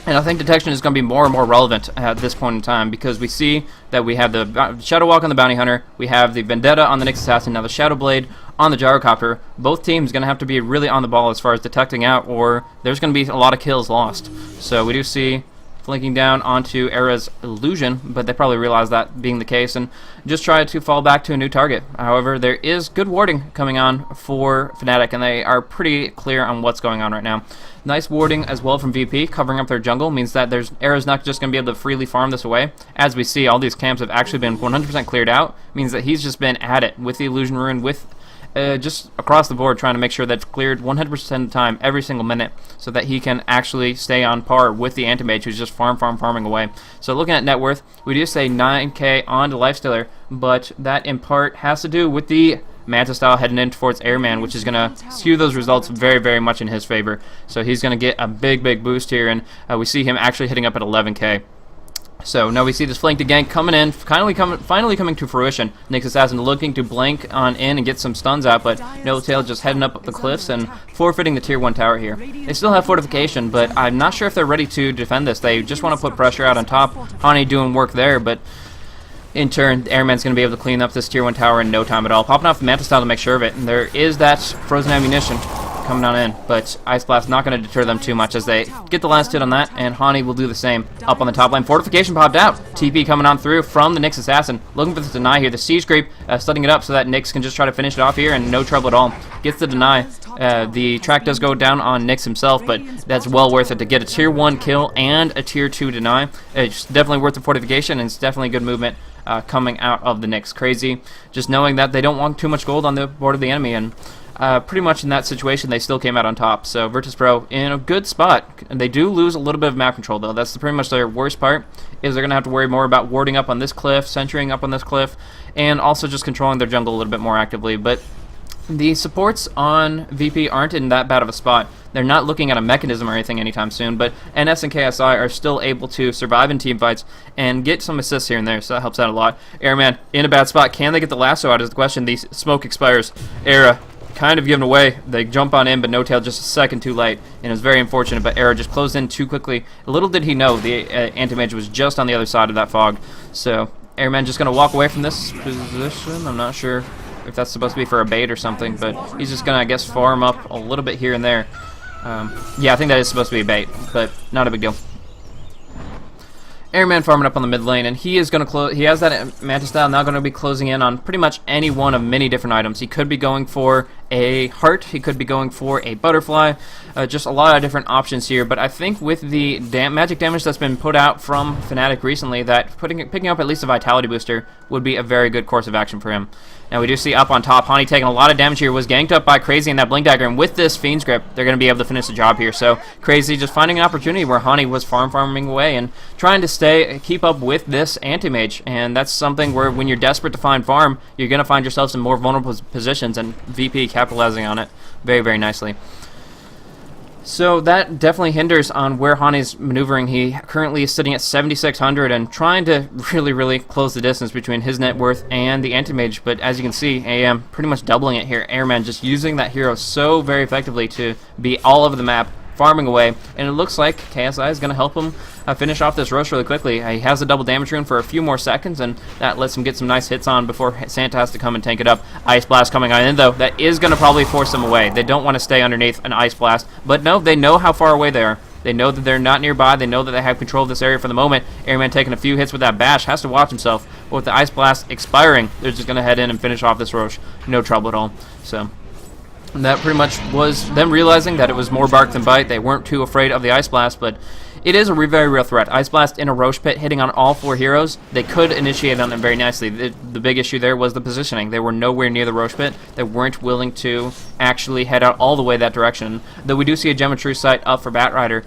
And I think detection is going to be more and more relevant at this point in time, because we see that we have the Shadow Walk on the Bounty Hunter, we have the Vendetta on the Nyx Assassin, now the Shadow Blade on the Gyrocopter. Both teams going to have to be really on the ball as far as detecting out, or there's going to be a lot of kills lost. So we do see flanking down onto Era's Illusion, but they probably realize that being the case and just try to fall back to a new target. However, there is good warding coming on for Fnatic, and they are pretty clear on what's going on right now. Nice warding as well from VP, covering up their jungle, means that Era's not just going to be able to freely farm this away. As we see, all these camps have actually been 100% cleared out, means that he's just been at it with the Illusion Rune, with just across the board, trying to make sure that's cleared 100% of the time, every single minute, so that he can actually stay on par with the anti-mage, who's just farming away. So looking at net worth, we do say 9k on to Lifestealer, but that in part has to do with the Manta style heading in towards Airman, which is going to skew those results very, very much in his favor. So he's going to get a big boost here, and we see him actually hitting up at 11k. So now we see this flanked gank coming in, finally coming to fruition. Nyx Assassin looking to blank on in and get some stuns out, but No Tail just heading up the cliffs and forfeiting the tier 1 tower here. They still have fortification, but I'm not sure if they're ready to defend this. They just want to put pressure out on top. Hani doing work there, but in turn, Airman's going to be able to clean up this tier 1 tower in no time at all. Popping off the Manta style to make sure of it, and there is that frozen ammunition coming on in, but Ice Blast not going to deter them too much as they get the last hit on that, and Hani will do the same. Up on the top lane, fortification popped out. TP coming on through from the Nyx Assassin, looking for the deny here. The Siege Creep studying it up so that Nyx can just try to finish it off here, and no trouble at all. Gets the deny. The track does go down on Nyx himself, but that's well worth it to get a tier 1 kill and a tier 2 deny. It's definitely worth the fortification, and it's definitely good movement coming out of the Nyx. Crazy, just knowing that they don't want too much gold on the board of the enemy, and pretty much in that situation they still came out on top. So Virtus.Pro in a good spot. They do lose a little bit of map control though. That's pretty much their worst part, is they're going to have to worry more about warding up on this cliff, centering up on this cliff, and also just controlling their jungle a little bit more actively. But the supports on VP aren't in that bad of a spot. They're not looking at a mechanism or anything anytime soon, but NS and KSI are still able to survive in team fights and get some assists here and there, so that helps out a lot. Airman in a bad spot. Can they get the lasso out is the question. The smoke expires. Era kind of given away. They jump on in, but No Tail just a second too late, and it was very unfortunate, but Era just closed in too quickly. Little did he know the anti-mage was just on the other side of that fog. So Airman just going to walk away from this position. I'm not sure if that's supposed to be for a bait or something, but he's just going to, I guess, farm up a little bit here and there. Yeah, I think that is supposed to be a bait, but not a big deal. Airman farming up on the mid lane, and he is going to close. He has that Manta style, now going to be closing in on pretty much any one of many different items. He could be going for a heart, he could be going for a butterfly, just a lot of different options here. But I think with the magic damage that's been put out from Fnatic recently, that picking up at least a vitality booster would be a very good course of action for him. Now we do see up on top, Hani taking a lot of damage here, was ganked up by Crazy in that Blink Dagger, and with this Fiend's Grip, they're going to be able to finish the job here. So Crazy just finding an opportunity where Hani was farming away and trying to keep up with this anti-mage, and that's something where when you're desperate to find farm, you're going to find yourselves in more vulnerable positions, and VP capitalizing on it very, very nicely. So that definitely hinders on where Hani's maneuvering. He currently is sitting at 7,600 and trying to really close the distance between his net worth and the anti-mage. But as you can see, AM pretty much doubling it here. Airman just using that hero so very effectively to be all over the map, farming away, and it looks like KSI is going to help him finish off this rush really quickly. He has a double damage rune for a few more seconds, and that lets him get some nice hits on before Santa has to come and tank it up. Ice Blast coming on in, though. That is going to probably force them away. They don't want to stay underneath an Ice Blast, but no, they know how far away they are. They know that they're not nearby. They know that they have control of this area for the moment. Airman taking a few hits with that bash, has to watch himself. But with the Ice Blast expiring, they're just going to head in and finish off this rush. No trouble at all. So that pretty much was them realizing that it was more bark than bite. They weren't too afraid of the Ice Blast, but it is a very real threat. Ice Blast in a Roche pit hitting on all 4 heroes. They could initiate on them very nicely. The big issue there was the positioning. They were nowhere near the Roche pit. They weren't willing to actually head out all the way that direction. Though we do see a Gem of Truth site up for Batrider.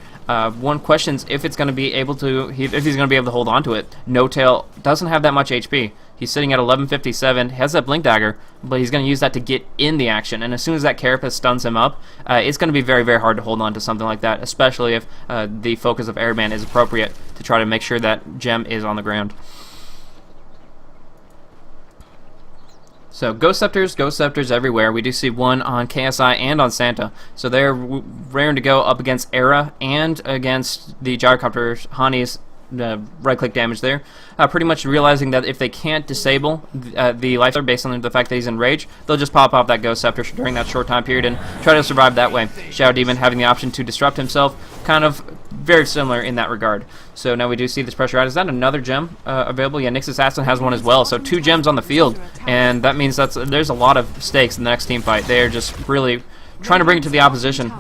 One questions if it's going to be able to, if he's going to be able to hold on to it. No Tail doesn't have that much HP. He's sitting at 1157, has that Blink Dagger, but he's going to use that to get in the action. And as soon as that Carapace stuns him up, it's going to be very hard to hold on to something like that, especially if the focus of Airman is appropriate to try to make sure that gem is on the ground. So Ghost Scepters everywhere. We do see one on KSI and on Santa. So they're raring to go up against Era and against the Gyrocopter. Hani's right-click damage there. Pretty much realizing that if they can't disable the Life based on the fact that he's in Rage, they'll just pop off that Ghost Scepter during that short time period and try to survive that way. Shadow Demon having the option to disrupt himself, kind of very similar in that regard. So now we do see this pressure out. Is that another gem available? Yeah, Nyx Assassin has one as well. So 2 gems on the field, and that means there's a lot of stakes in the next team fight. They're just really trying to bring it to the opposition.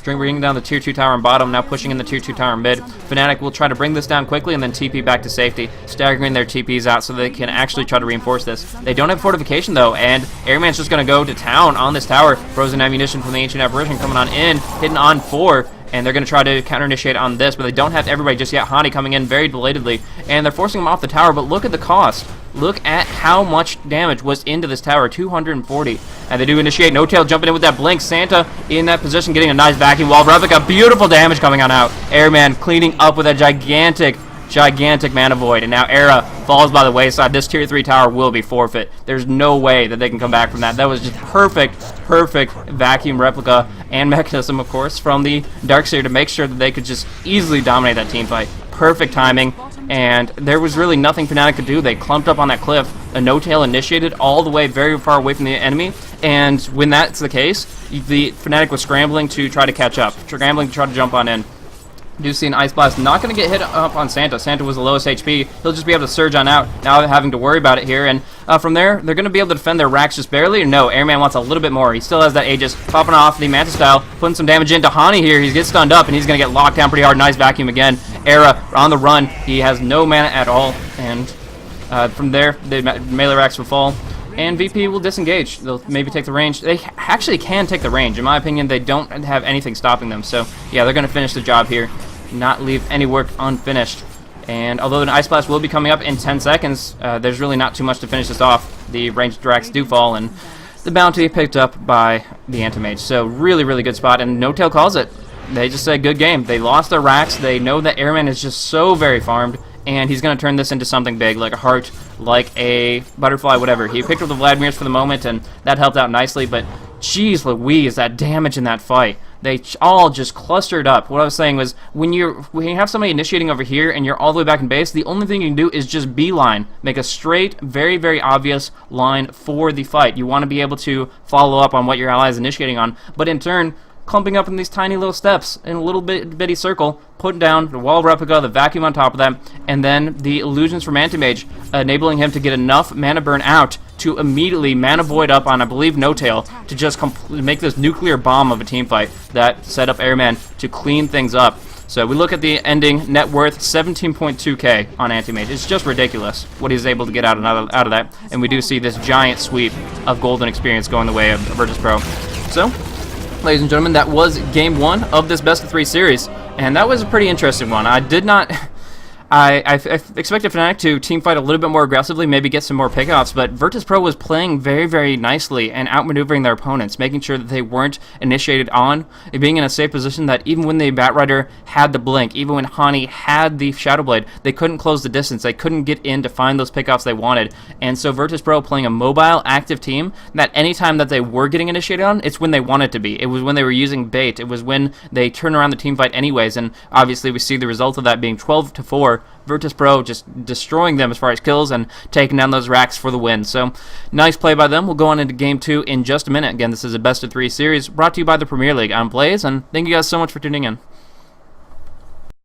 Bringing down the tier 2 tower on bottom, now pushing in the tier 2 tower in mid. Fnatic will try to bring this down quickly and then TP back to safety, staggering their TPs out so they can actually try to reinforce this. They don't have fortification though, and Airman's just going to go to town on this tower. Frozen ammunition from the Ancient Apparition coming on in, hitting on 4. And they're going to try to counter-initiate on this, but they don't have everybody just yet. Hani coming in very belatedly, and they're forcing him off the tower, but look at the cost. Look at how much damage was into this tower, 240. And they do initiate. No Tail jumping in with that blink. Santa in that position, getting a nice vacuum wall. Replica, beautiful damage coming on out. Airman cleaning up with a gigantic mana void, and now Era falls by the wayside. This tier 3 tower will be forfeit. There's no way that they can come back from that. That was just perfect vacuum replica and mechanism, of course, from the Darkseer to make sure that they could just easily dominate that team fight. Perfect timing, and there was really nothing Fnatic could do. They clumped up on that cliff. A no-tail initiated all the way very far away from the enemy, and when that's the case, the Fnatic was scrambling to try to catch up, scrambling to try to jump on in. Do see an Ice Blast, not going to get hit up on Santa. Santa was the lowest HP. He'll just be able to surge on out, now having to worry about it here. And from there, they're going to be able to defend their racks just barely. Or no, Airman wants a little bit more. He still has that Aegis, popping off the Manta style, putting some damage into Hani here. He gets stunned up, and he's going to get locked down pretty hard. Nice vacuum again. Era on the run. He has no mana at all. And from there, the melee racks will fall. And VP will disengage. They'll maybe take the range. They actually can take the range. In my opinion, they don't have anything stopping them. So, yeah, they're going to finish the job here. Not leave any work unfinished. And although an Ice Blast will be coming up in 10 seconds, there's really not too much to finish this off. The ranged racks do fall, and the bounty picked up by the Anti-Mage. So really good spot, and No Tail calls it. They just said good game. They lost their racks. They know that Airman is just so very farmed, and he's going to turn this into something big, like a heart, like a butterfly, whatever. He picked up the Vladimir's for the moment, and that helped out nicely, but jeez Louise, that damage in that fight. They all just clustered up. What I was saying was, when you have somebody initiating over here and you're all the way back in base, the only thing you can do is just beeline. Make a straight, very obvious line for the fight. You want to be able to follow up on what your ally is initiating on, but in turn, clumping up in these tiny little steps in a little bitty circle, putting down the wall replica, the vacuum on top of them, and then the illusions from Anti-Mage, enabling him to get enough mana burn out to immediately mana void up on, I believe, No Tail, to just make this nuclear bomb of a team fight that set up Airman to clean things up. So we look at the ending net worth, 17.2k on Anti-Mage. It's just ridiculous what he's able to get out of that, and we do see this giant sweep of golden experience going the way of Virtus.Pro. So, ladies and gentlemen, that was game 1 of this best of 3 series, and that was a pretty interesting one. I expected Fnatic to team fight a little bit more aggressively, maybe get some more pickoffs, but Virtus.Pro was playing very nicely and outmaneuvering their opponents, making sure that they weren't initiated on, being in a safe position that even when the Batrider had the blink, even when Hani had the Shadow Blade, they couldn't close the distance, they couldn't get in to find those pickoffs they wanted. And so Virtus.Pro playing a mobile, active team that anytime that they were getting initiated on, it's when they wanted to be. It was when they were using bait. It was when they turn around the team fight anyways, and obviously we see the result of that being 12-4. Virtus.Pro just destroying them as far as kills and taking down those racks for the win. So, nice play by them. We'll go on into Game 2 in just a minute. Again, this is a best of 3 series brought to you by the Premier League. I'm Blaze, and thank you guys so much for tuning in.